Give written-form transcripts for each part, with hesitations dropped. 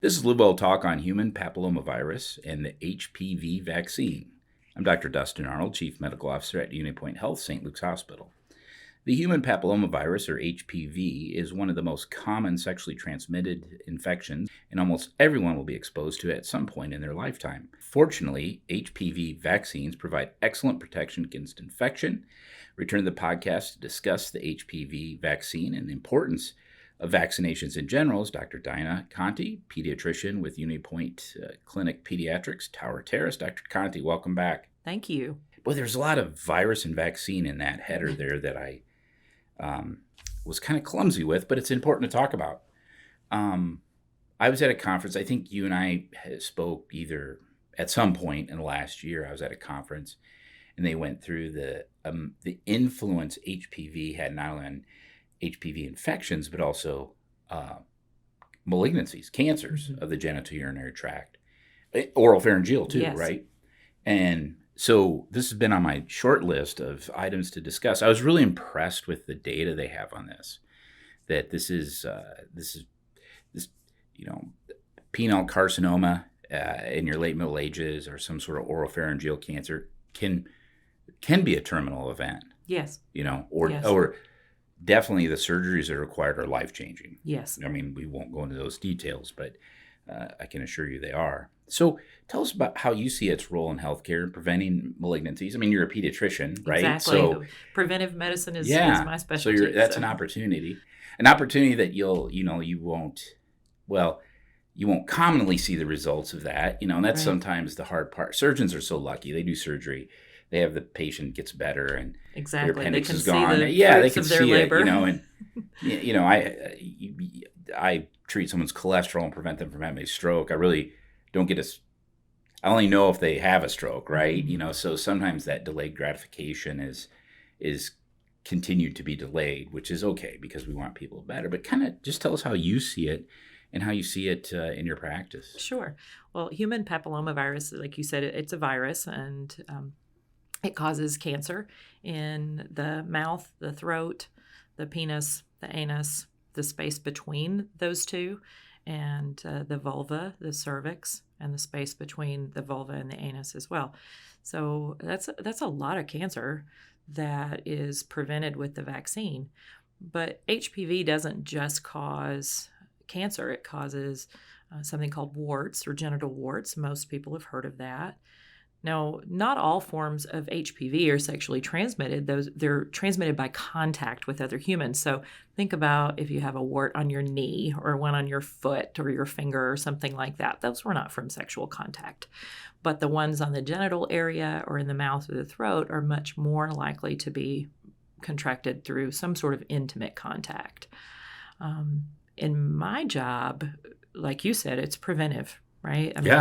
This is Livewell Talk on human papillomavirus and the HPV vaccine. I'm Dr. Dustin Arnold, Chief Medical Officer at Union Point Health, St. Luke's Hospital. The human papillomavirus, or HPV, is one of the most common sexually transmitted infections, and almost everyone will be exposed to it at some point in their lifetime. Fortunately, HPV vaccines provide excellent protection against infection. Return to the podcast to discuss the HPV vaccine and the importance of vaccinations in general is Dr. Dinah Conti, pediatrician with Union Point Clinic Pediatrics, Tower Terrace. Dr. Conti, welcome back. Thank you. Boy, there's a lot of virus and vaccine in that header there that I was kind of clumsy with, but it's important to talk about. I was at a conference. I think you and I spoke either at some point in the last year. I was at a conference, and they went through the influence HPV had not only on HPV infections, but also malignancies, cancers of the genitourinary tract, oropharyngeal too, Yes. right? And so this has been on my short list of items to discuss. I was really impressed with the data they have on this. That this is penile carcinoma in your late middle ages or some sort of oropharyngeal cancer can be a terminal event. Yes. Yes. Or definitely the surgeries that are required are life-changing. Yes. I mean, we won't go into those details, but I can assure you they are. So tell us about how you see its role in healthcare and preventing malignancies. I mean, you're a pediatrician, right? Exactly. So preventive medicine is my specialty. So that's an opportunity that you won't commonly see the results of that, and that's Right. sometimes the hard part. Surgeons are so lucky. They do surgery. They have the patient gets better and Exactly. their appendix They can is see gone. the They fruits can of their see labor. it, I treat someone's cholesterol and prevent them from having a stroke. I really don't get I only know if they have a stroke, right? Mhm. So sometimes that delayed gratification is continued to be delayed, which is okay because we want people better. But kind of just tell us how you see it and how you see it in your practice. Sure. Well, human papillomavirus, like you said, it's a virus, and it causes cancer in the mouth, the throat, the penis, the anus, the space between those two, and the vulva, the cervix, and the space between the vulva and the anus as well. So that's a lot of cancer that is prevented with the vaccine. But HPV doesn't just cause cancer; it causes something called warts or genital warts. Most people have heard of that. Now, not all forms of HPV are sexually transmitted. They're transmitted by contact with other humans. So think about if you have a wart on your knee or one on your foot or your finger or something like that. Those were not from sexual contact. But the ones on the genital area or in the mouth or the throat are much more likely to be contracted through some sort of intimate contact. In my job, like you said, it's preventive, right? I mean,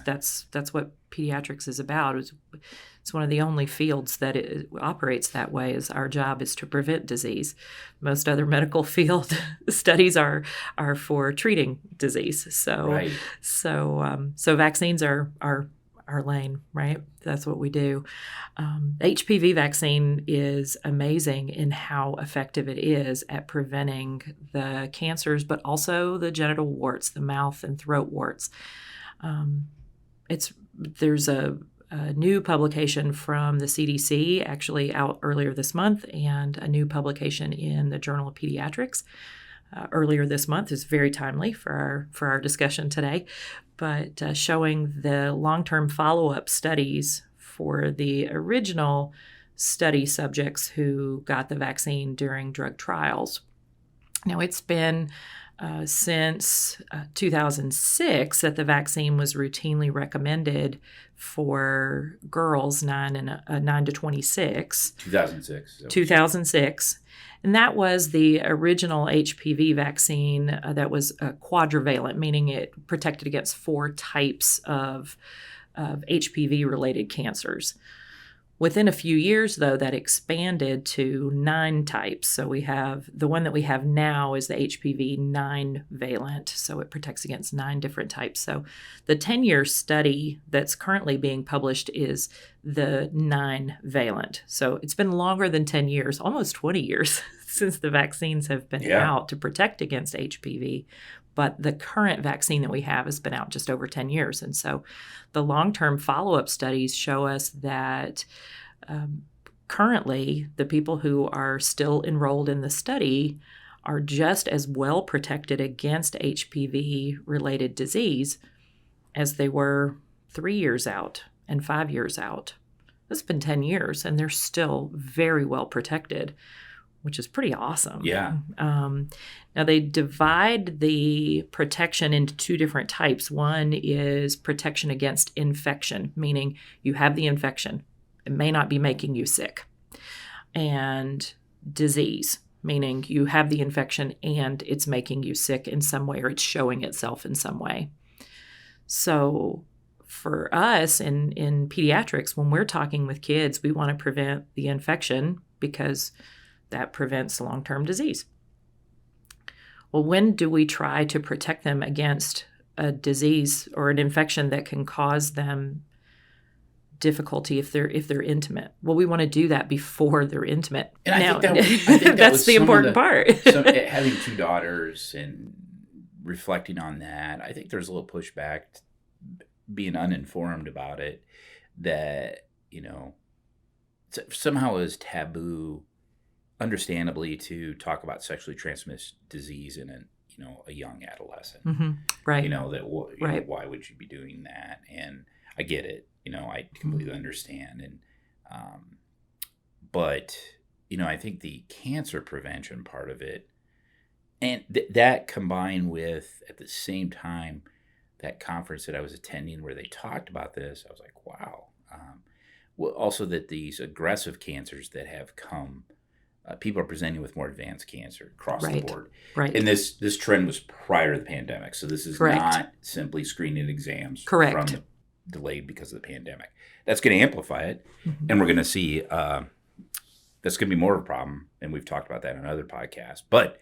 that's what pediatrics is about. It's one of the only fields that it operates that way. Is our job is to prevent disease. Most other medical field studies are for treating disease. So Right. so vaccines are our lane, right? That's what we do. HPV vaccine is amazing in how effective it is at preventing the cancers, but also the genital warts, the mouth and throat warts. There's a new publication from the CDC actually out earlier this month, and a new publication in the Journal of Pediatrics earlier this month. Is very timely for our discussion today, but showing the long-term follow-up studies for the original study subjects who got the vaccine during drug trials. Now, it's been since 2006 that the vaccine was routinely recommended for girls 9 to 26. 2006. 2006. And that was the original HPV vaccine that was quadrivalent, meaning it protected against 4 types of HPV-related cancers. Within a few years, though, that expanded to 9 types. So we have the one that we have now is the HPV 9-valent, so it protects against 9 different types. So the 10-year study that's currently being published is the 9-valent. So it's been longer than 10 years, almost 20 years since the vaccines have been out to protect against HPV. But the current vaccine that we have has been out just over 10 years. And so the long-term follow-up studies show us that currently the people who are still enrolled in the study are just as well protected against HPV-related disease as they were 3 years out and 5 years out. It's been 10 years, and they're still very well protected, which is pretty awesome. Yeah. Now, they divide the protection into two different types. One is protection against infection, meaning you have the infection. It may not be making you sick. And disease, meaning you have the infection and it's making you sick in some way, or it's showing itself in some way. So for us in pediatrics, when we're talking with kids, we want to prevent the infection because that prevents long-term disease. Well, when do we try to protect them against a disease or an infection that can cause them difficulty if they're intimate? Well, we want to do that before they're intimate. And now, I think that that's was the important part. Having two daughters and reflecting on that, I think there's a little pushback, being uninformed about it, that, somehow is taboo, understandably, to talk about sexually transmitted disease in a young adolescent. Mm-hmm. Right. Right. Why would you be doing that? And I get it. I completely understand. And, but, I think the cancer prevention part of it, and that combined with, at the same time, that conference that I was attending where they talked about this, I was like, wow. Well, also that these aggressive cancers that have come, people are presenting with more advanced cancer across the board. Right. And this trend was prior to the pandemic. So this is not simply screening exams from delayed because of the pandemic. That's going to amplify it. Mm-hmm. And we're going to see that's going to be more of a problem. And we've talked about that on other podcasts. But,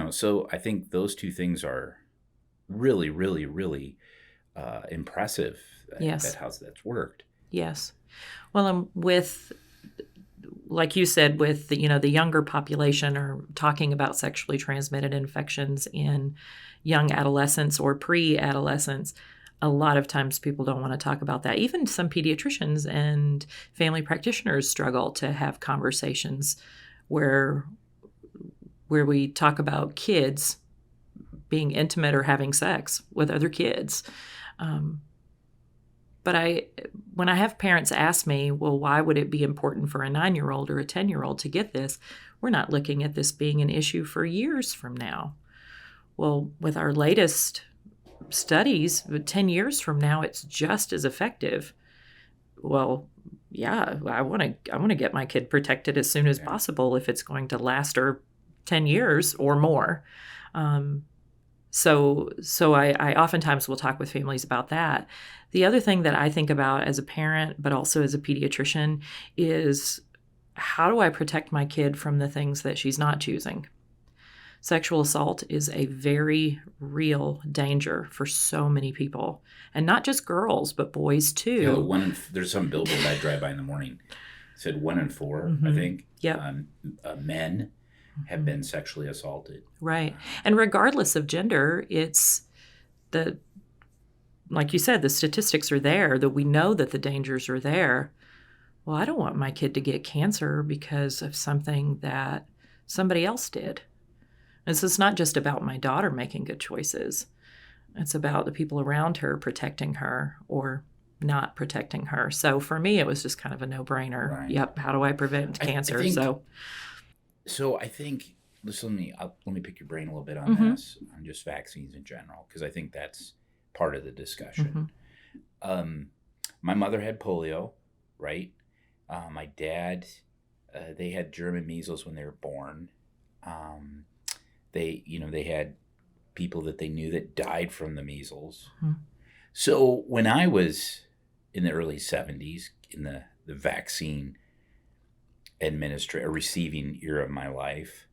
so I think those two things are really, really, really impressive at how that's worked. Yes. Well, with, like you said, with the younger population, or talking about sexually transmitted infections in young adolescents or pre-adolescents, a lot of times people don't want to talk about that. Even some pediatricians and family practitioners struggle to have conversations where we talk about kids being intimate or having sex with other kids. But when I have parents ask me, well, why would it be important for a 9-year-old or a 10-year-old to get this? We're not looking at this being an issue for years from now. Well, with our latest studies, 10 years from now, it's just as effective. Well, yeah, I want to get my kid protected as soon as possible if it's going to last 10 years or more. So I oftentimes will talk with families about that. The other thing that I think about as a parent, but also as a pediatrician, is how do I protect my kid from the things that she's not choosing? Sexual assault is a very real danger for so many people, and not just girls, but boys too. There's some billboard I drive by in the morning. It said 1 in 4, I think. Men have been sexually assaulted. Right. And regardless of gender, it's like you said, the statistics are there, that we know that the dangers are there. Well, I don't want my kid to get cancer because of something that somebody else did. And so it's not just about my daughter making good choices. It's about the people around her protecting her or not protecting her. So for me, it was just kind of a no-brainer. Right. Yep. How do I prevent cancer? So I think, let me pick your brain a little bit on this, on just vaccines in general, because I think that's part of the discussion. Mm-hmm. My mother had polio, right? My dad, they had German measles when they were born. They had people that they knew that died from the measles. Mm-hmm. So when I was in the early 70s, in the vaccine receiving era of my life,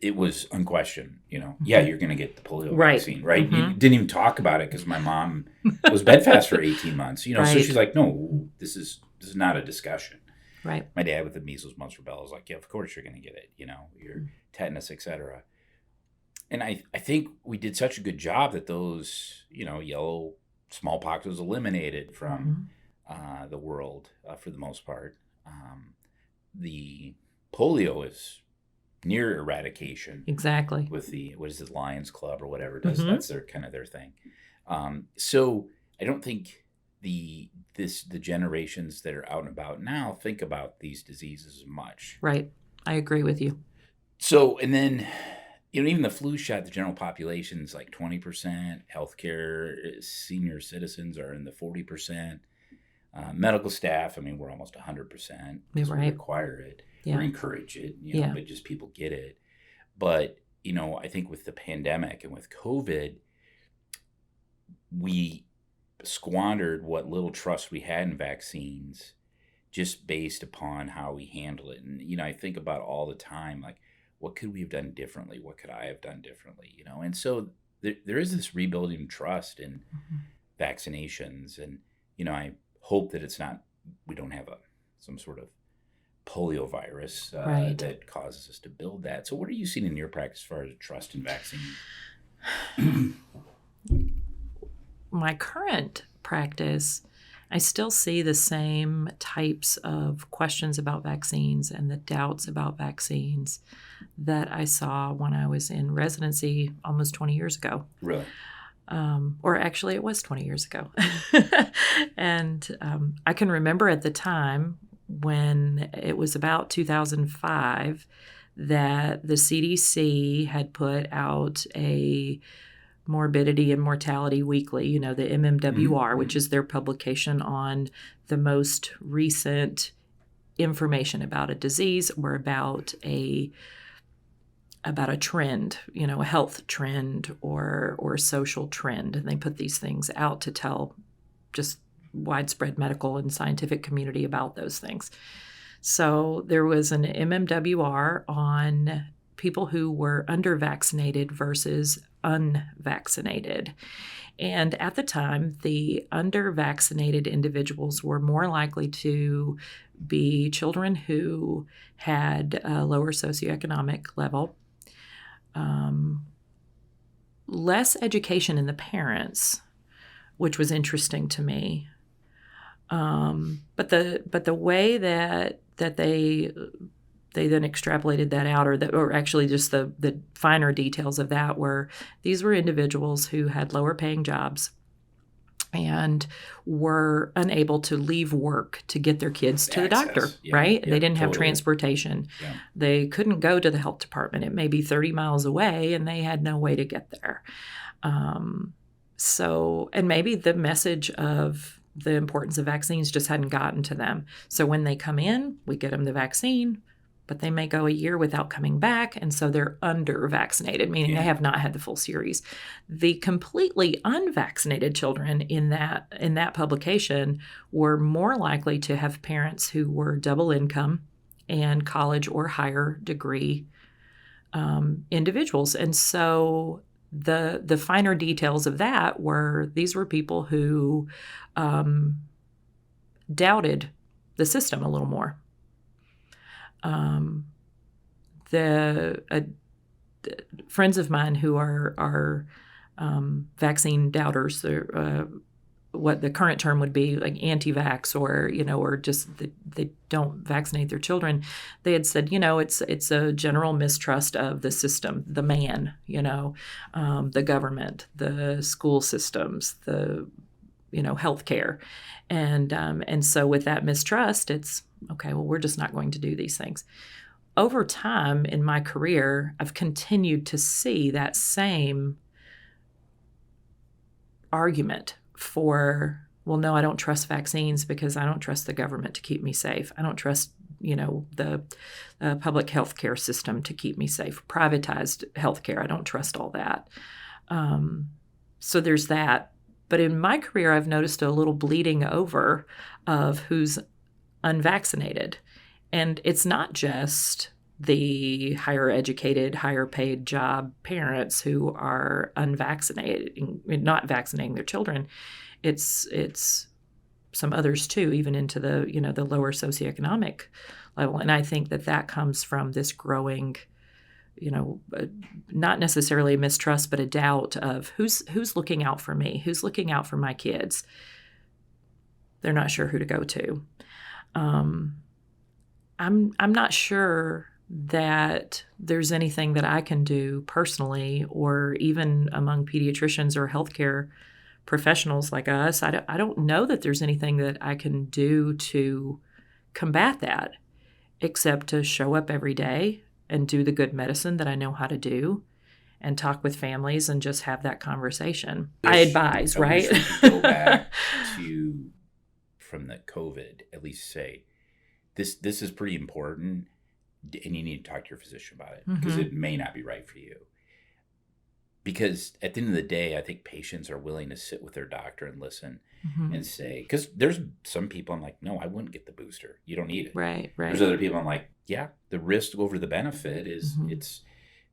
it was unquestioned, yeah, you're going to get the polio vaccine, right? Mm-hmm. You didn't even talk about it because my mom was bedfast for 18 months, so she's like, no, this is not a discussion. Right. My dad with the measles, mumps, rubella was like, yeah, of course you're going to get it, your tetanus, etc. And I think we did such a good job that those, yellow smallpox was eliminated from Mhm. the world for the most part. The polio is near eradication Exactly. with the, what is it, Lions Club or whatever does. Hmm. That's their kind of their thing. So I don't think the generations that are out and about now think about these diseases as much. Right. I agree with you. So, and then, even the flu shot, the general population is like 20%. Healthcare, senior citizens are in the 40%. Medical staff, I mean, we're almost 100% You're because we right. require it or Yeah. encourage it, Yeah. but just people get it. But, I think with the pandemic and with COVID, we squandered what little trust we had in vaccines just based upon how we handle it. And, I think about all the time, like, what could we have done differently? What could I have done differently? And so there is this rebuilding trust in Mhm. vaccinations. And, I hope that we don't have some sort of polio virus Right. that causes us to build that. So what are you seeing in your practice as far as trust in vaccines? My current practice, I still see the same types of questions about vaccines and the doubts about vaccines that I saw when I was in residency almost 20 years ago. Really? Or actually, it was 20 years ago. And I can remember at the time when it was about 2005 that the CDC had put out a Morbidity and Mortality Weekly, the MMWR, which is their publication on the most recent information about a disease or about a trend, a health trend or a social trend. And they put these things out to tell just widespread medical and scientific community about those things. So there was an MMWR on people who were under-vaccinated versus unvaccinated. And at the time, the under-vaccinated individuals were more likely to be children who had a lower socioeconomic level, less education in the parents, which was interesting to me. But the way that they then extrapolated that out, or actually just the finer details of that were these were individuals who had lower paying jobs and were unable to leave work to get their kids to the doctor, right? They didn't have transportation. Yeah. They couldn't go to the health department. It may be 30 miles away, and they had no way to get there. And maybe the message of the importance of vaccines just hadn't gotten to them. So when they come in, we get them the vaccine, but they may go a year without coming back, and so they're under-vaccinated, meaning they have not had the full series. The completely unvaccinated children in that publication were more likely to have parents who were double income and college or higher degree individuals. And so the finer details of that were these were people who doubted the system a little more. Friends of mine who are vaccine doubters, what the current term would be like anti-vax, or just they don't vaccinate their children. They had said, it's a general mistrust of the system, the man, the government, the school systems, the healthcare, and so with that mistrust, it's okay. Well, we're just not going to do these things. Over time in my career, I've continued to see that same argument for, well, no, I don't trust vaccines because I don't trust the government to keep me safe. I don't trust, the public health care system to keep me safe. Privatized healthcare, I don't trust all that. So there's that. But in my career, I've noticed a little bleeding over of who's unvaccinated. And it's not just the higher educated, higher paid job parents who are unvaccinated, not vaccinating their children. It's some others too, even into the, the lower socioeconomic level. And I think that comes from this growing, not necessarily a mistrust, but a doubt of who's looking out for me, who's looking out for my kids. They're not sure who to go to. I'm not sure that there's anything that I can do personally, or even among pediatricians or healthcare professionals like us. I don't know that there's anything that I can do to combat that, except to show up every day and do the good medicine that I know how to do, and talk with families and just have that conversation. I advise, right? We should go back to, from the COVID, at least say, this is pretty important, and you need to talk to your physician about it, because it may not be right for you. Because at the end of the day, I think patients are willing to sit with their doctor and listen and say, because there's some people I'm like, no, I wouldn't get the booster. You don't need it. Right. There's other people I'm like, yeah, the risk over the benefit is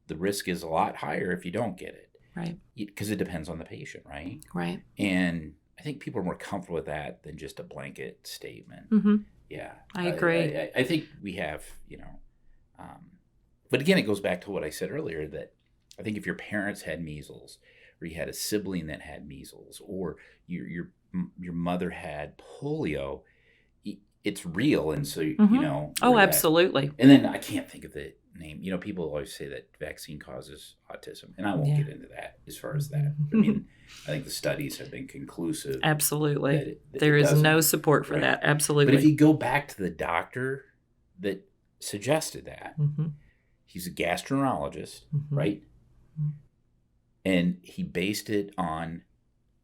the risk is a lot higher if you don't get it. Right. Because it depends on the patient, right? Right. And I think people are more comfortable with that than just a blanket statement. Yeah. I agree. I think we have, but again, it goes back to what I said earlier, that I think if your parents had measles, or you had a sibling that had measles, or your mother had polio, it's real. And so, Oh, absolutely. And then I can't think of the name. People always say that vaccine causes autism, and I won't get into that as far as that. I mean, I think the studies have been conclusive. Absolutely. There is no support for that. Absolutely. But if you go back to the doctor that suggested that, he's a gastroenterologist, right? And he based it on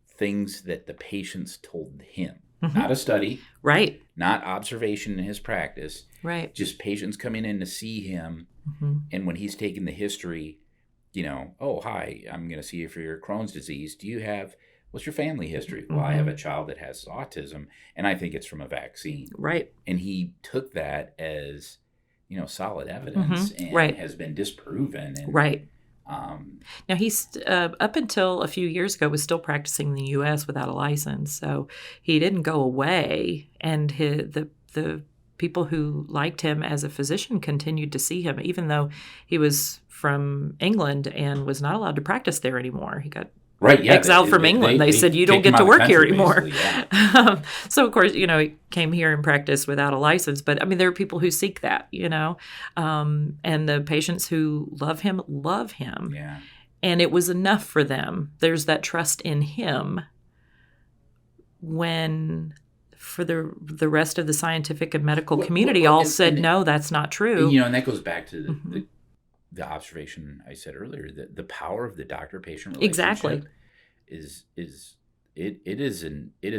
things that the patients told him, not a study, right? Not observation in his practice, right? Just patients coming in to see him, and when he's taking the history, oh, hi, I'm going to see you for your Crohn's disease. What's your family history? Well, I have a child that has autism, and I think it's from a vaccine, right? And he took that as solid evidence, and has been disproven, and, right. Now, he's up until a few years ago was still practicing in the U.S. without a license, so he didn't go away. And the people who liked him as a physician continued to see him, even though he was from England and was not allowed to practice there anymore. He got exiled from England. They said, you don't get to work here anymore. Yeah. So, of course, he came here and practiced without a license. But, I mean, there are people who seek that, and the patients who love him. Yeah. And it was enough for them. There's that trust in him when, for the rest of the scientific and medical community, said, no, that's not true. And that goes back to the observation I said earlier, that the power of the doctor-patient relationship is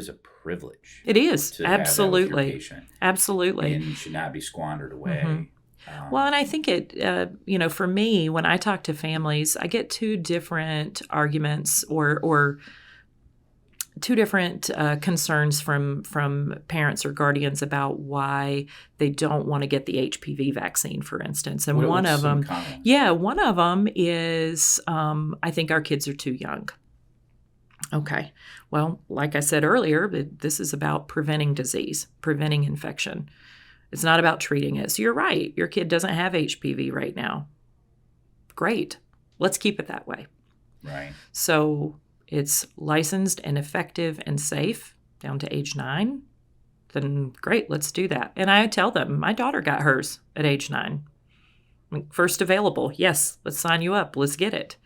a privilege. It is, to absolutely, have that with your patient, absolutely, and should not be squandered away. Well, and I think it, for me, when I talk to families, I get two different arguments or two different concerns from parents or guardians about why they don't want to get the HPV vaccine, for instance. And one of them is, I think our kids are too young. Okay. Well, like I said earlier, this is about preventing disease, preventing infection. It's not about treating it. So you're right. Your kid doesn't have HPV right now. Great. Let's keep it that way. Right. So it's licensed and effective and safe down to age 9, then great, let's do that. And I tell them, my daughter got hers at age 9. First available, yes, let's sign you up, let's get it.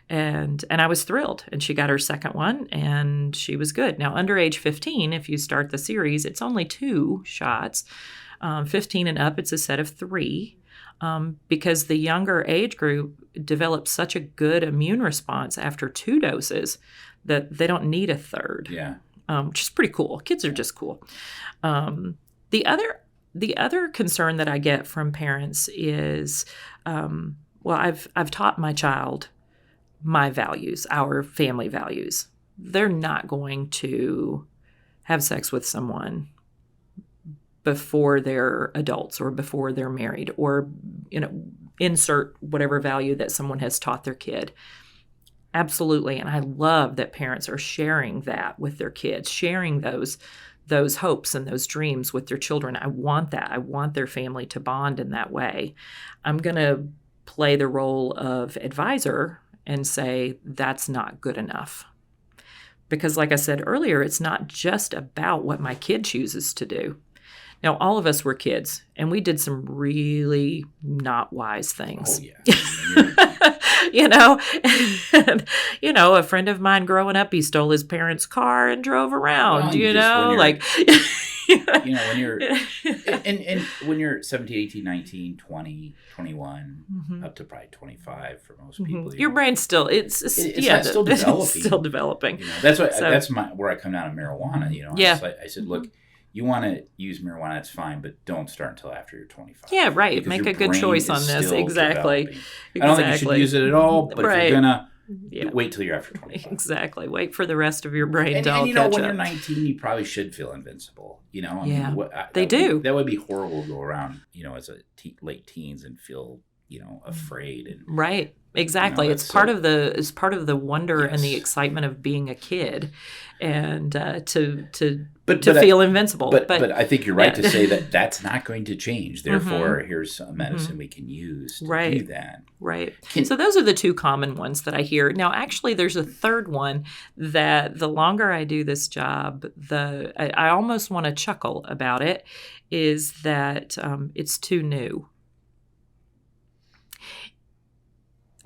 And I was thrilled. And she got her second one, and she was good. Now, under age 15, if you start the series, it's only 2 shots. 15 and up, it's a set of 3. Because the younger age group develops such a good immune response after 2 doses that they don't need a third. Yeah. Which is pretty cool. Kids are just cool. The other concern that I get from parents is, I've taught my child my values, our family values. They're not going to have sex with someone before they're adults or before they're married, or insert whatever value that someone has taught their kid. Absolutely. And I love that parents are sharing that with their kids, sharing those hopes and those dreams with their children. I want that. I want their family to bond in that way. I'm going to play the role of advisor and say, that's not good enough. Because like I said earlier, it's not just about what my kid chooses to do. Now, all of us were kids, and we did some really not wise things. Oh, yeah. You know, and, you know, a friend of mine growing up, he stole his parents' car and drove around, Well, you know, like, you know, when you're, and when you're 17, 18, 19, 20, 21, up to probably 25 for most people. Your brain's still, it's still developing. It's still developing. You know, that's where I come down to marijuana, you know. Yeah. I said, look, you want to use marijuana, that's fine, but don't start until after you're 25. Yeah, right. Because Make your a good brain choice on is this. still Exactly. developing. I don't think you should use it at all, but if you're going to, wait till you're after 25. Exactly. Wait for the rest of your brain to and you know, catch when up. you're 19, you probably should feel invincible. You know, I Yeah, mean, they do. That would be horrible to go around, you know, as a late teens and feel, you know, afraid. And Right. Exactly. You know, it's part of the wonder and the excitement of being a kid, and to feel invincible. But I think you're right to say that that's not going to change. Therefore, here's a medicine we can use to do that. Right. So those are the two common ones that I hear. Now, actually, there's a third one that the longer I do this job, I almost want to chuckle about it, is that it's too new.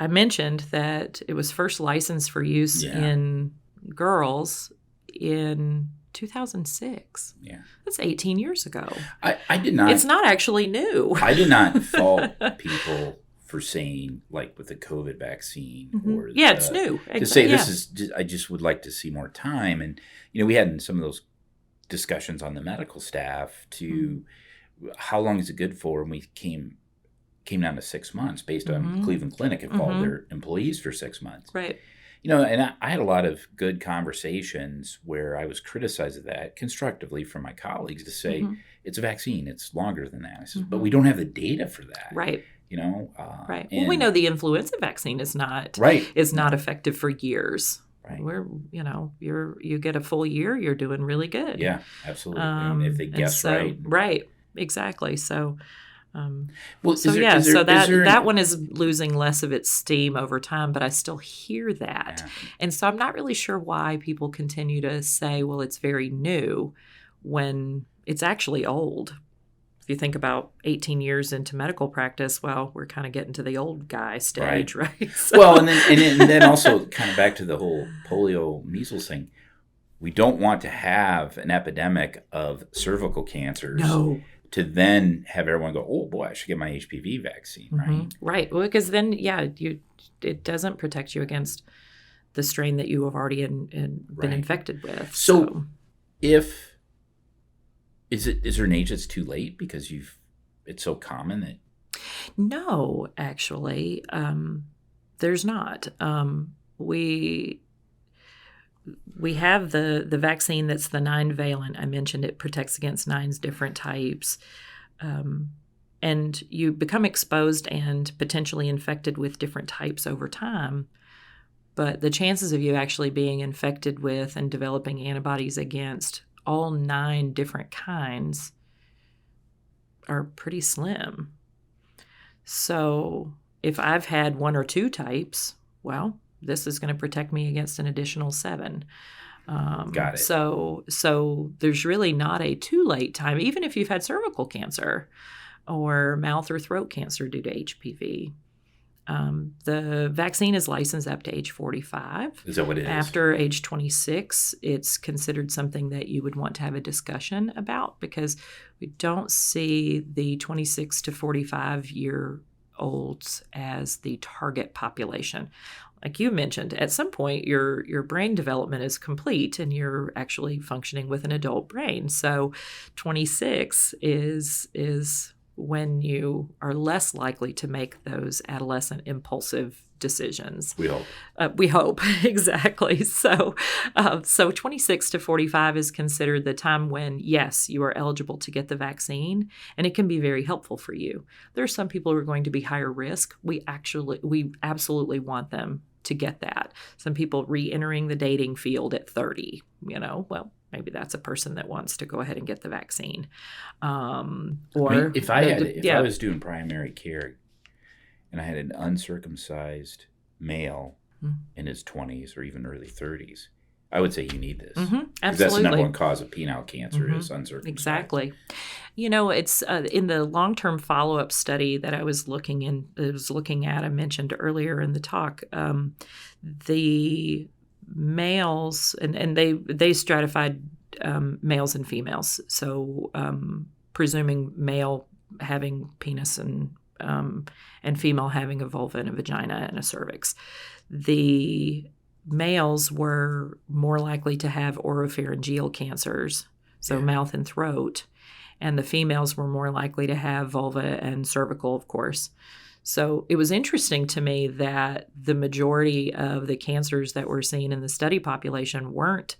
I mentioned that it was first licensed for use in girls in 2006. Yeah. That's 18 years ago. I did not. It's not actually new. I did not fault people for saying, like with the COVID vaccine or it's new. To say this is, I just would like to see more time. And, you know, we had some of those discussions on the medical staff to how long is it good for, and we came down to 6 months based on Cleveland Clinic had followed their employees for 6 months. Right. You know, and I had a lot of good conversations where I was criticized of that constructively from my colleagues to say, it's a vaccine, it's longer than that. I said, but we don't have the data for that. Right. You know? Right. Well, we know the influenza vaccine is not effective for years. Right. You get a full year, you're doing really good. Yeah, absolutely. And if they guess right. Right. Exactly. So that that one is losing less of its steam over time, but I still hear that. Yeah. And so I'm not really sure why people continue to say, well, it's very new when it's actually old. If you think about 18 years into medical practice, well, we're kind of getting to the old guy stage, right? So. Well, and then also kind of back to the whole polio measles thing. We don't want to have an epidemic of cervical cancers. No. To then have everyone go, oh boy, I should get my HPV vaccine, right? Right. Well, because then, it doesn't protect you against the strain that you have already been infected with. So, is there an age that's too late because it's so common that? No, actually, there's not. We have the vaccine that's the 9-valent. I mentioned it protects against 9 different types. And you become exposed and potentially infected with different types over time. But the chances of you actually being infected with and developing antibodies against all 9 different kinds are pretty slim. So if I've had 1 or 2 types, well, this is going to protect me against an additional 7. Got it. So there's really not a too late time, even if you've had cervical cancer or mouth or throat cancer due to HPV. The vaccine is licensed up to age 45. Is that what it is? After age 26, it's considered something that you would want to have a discussion about because we don't see the 26 to 45-year-olds as the target population. Like you mentioned, at some point your brain development is complete and you're actually functioning with an adult brain. So 26 is when you are less likely to make those adolescent impulsive decisions. We hope. We hope, exactly. So 26 to 45 is considered the time when, yes, you are eligible to get the vaccine, and it can be very helpful for you. There are some people who are going to be higher risk. We absolutely want them to get that. Some people re-entering the dating field at 30, well, maybe that's a person that wants to go ahead and get the vaccine. Or if I was doing primary care, and I had an uncircumcised male in his 20s or even early 30s, I would say you need this. Mm-hmm. Because Absolutely. that's the number one cause of penile cancer is uncircumcised. Exactly. It's in the long-term follow-up study that I was looking at, I mentioned earlier in the talk, the males, and they stratified males and females. So presuming male having penis and female having a vulva and a vagina and a cervix. The males were more likely to have oropharyngeal cancers, so mouth and throat, and the females were more likely to have vulva and cervical, of course. So it was interesting to me that the majority of the cancers that were seen in the study population weren't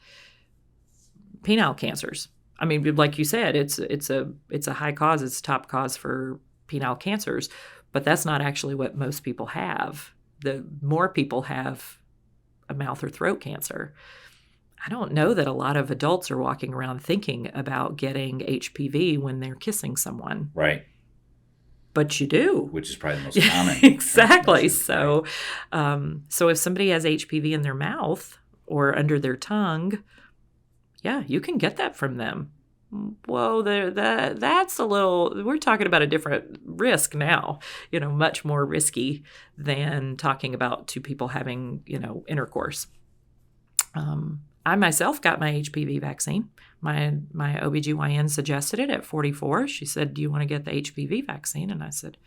penile cancers. I mean, like you said, it's a high cause, it's a top cause for penile cancers, but that's not actually what most people have. The more people have a mouth or throat cancer. I don't know that a lot of adults are walking around thinking about getting HPV when they're kissing someone. Right. But you do. Which is probably the most common. Exactly. So if somebody has HPV in their mouth or under their tongue, yeah, you can get that from them. Whoa, that's a little, we're talking about a different risk now, much more risky than talking about two people having, intercourse. I myself got my HPV vaccine. My OBGYN suggested it at 44. She said, "Do you want to get the HPV vaccine?" And I said,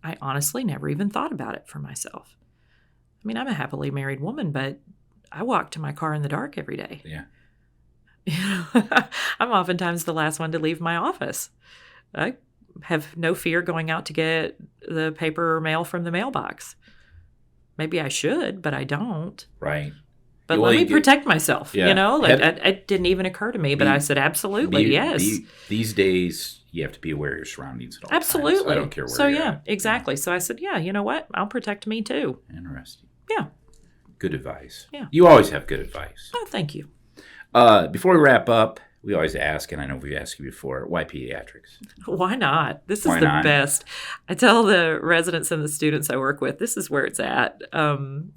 I honestly never even thought about it for myself. I mean, I'm a happily married woman, but I walk to my car in the dark every day. Yeah. I'm oftentimes the last one to leave my office. I have no fear going out to get the paper or mail from the mailbox. Maybe I should, but I don't. Right. But let me protect myself, Yeah. It didn't even occur to me, but I said, absolutely, yes. These days, you have to be aware of your surroundings at all Absolutely. times. I don't care where you're at. Exactly. So I said, yeah, you know what? I'll protect me too. Interesting. Yeah. Good advice. Yeah. You always have good advice. Oh, thank you. Before we wrap up, we always ask, and I know we've asked you before, why pediatrics? Why not? This is the best. I tell the residents and the students I work with, this is where it's at.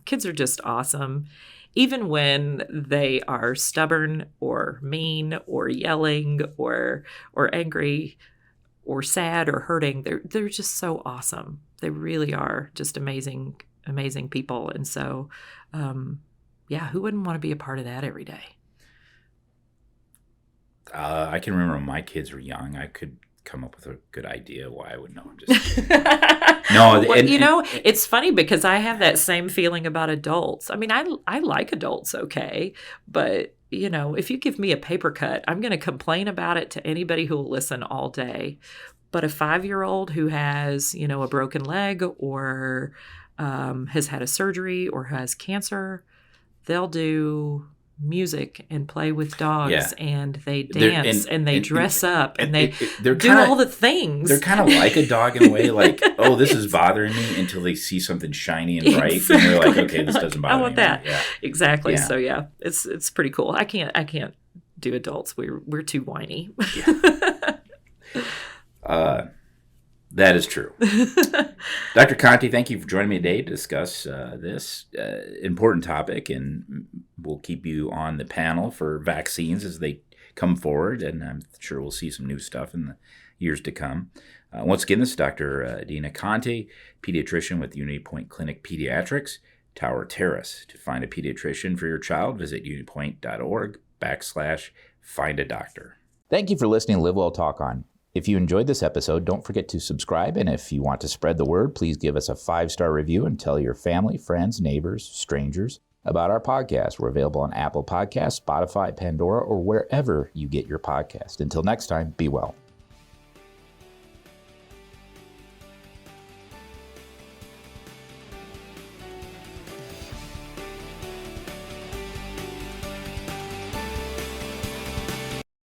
Kids are just awesome. Even when they are stubborn or mean or yelling or angry or sad or hurting, they're just so awesome. They really are just amazing people. And so, who wouldn't want to be a part of that every day? I can remember when my kids were young, I could come up with a good idea why I would know. I'm just no. Well, it's funny because I have that same feeling about adults. I mean, I like adults, okay, but if you give me a paper cut, I'm going to complain about it to anybody who will listen all day. But a 5-year-old who has a broken leg or has had a surgery or has cancer, they'll do music and play with dogs and they dance and they dress up and they do all the things. They're kind of like a dog in a way, like, oh, this is bothering me, until they see something shiny and bright. Exactly. And they're like, okay, this doesn't bother me. I want that. Yeah. Exactly. Yeah. So yeah, it's pretty cool. I can't do adults. We're too whiny. That is true. Dr. Conte, thank you for joining me today to discuss this important topic, and we'll keep you on the panel for vaccines as they come forward, and I'm sure we'll see some new stuff in the years to come. Once again, this is Dr. Dina Conte, pediatrician with Unity Point Clinic Pediatrics, Tower Terrace. To find a pediatrician for your child, visit unitypoint.org/find-a-doctor. Thank you for listening to Live Well Talk On. If you enjoyed this episode, don't forget to subscribe, and if you want to spread the word, please give us a 5-star review and tell your family, friends, neighbors, strangers about our podcast. We're available on Apple Podcasts, Spotify, Pandora, or wherever you get your podcast. Until next time, be well.